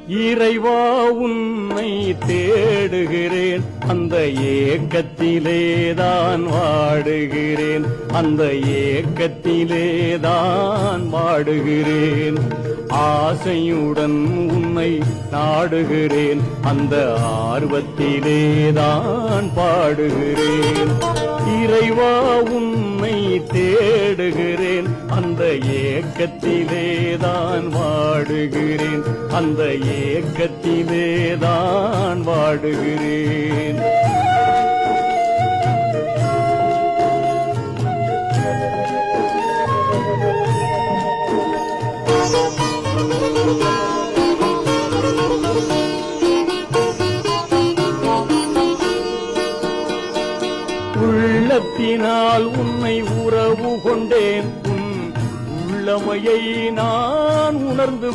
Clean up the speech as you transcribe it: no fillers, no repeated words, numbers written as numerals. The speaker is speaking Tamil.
இறைவா உன்னை தேடுகிறேன், அந்த ஏக்கத்திலேதான் வாடுகிறேன், அந்த ஏக்கத்திலேதான் வாடுகிறேன். ஆசையுடன் உன்னை நாடுகிறேன், அந்த ஆர்வத்திலேதான் பாடுகிறேன். இறைவா உன்னை தேடுகிறேன், அந்த ஏக்கத்திலேதான் வாடுகிறேன், அந்த ஏக்கத்திலேதான் வாடுகிறேன். உள்ளத்தினால் உன்னை உறவு கொண்டேன், உன் உள்ளமையை நான் உணர்ந்து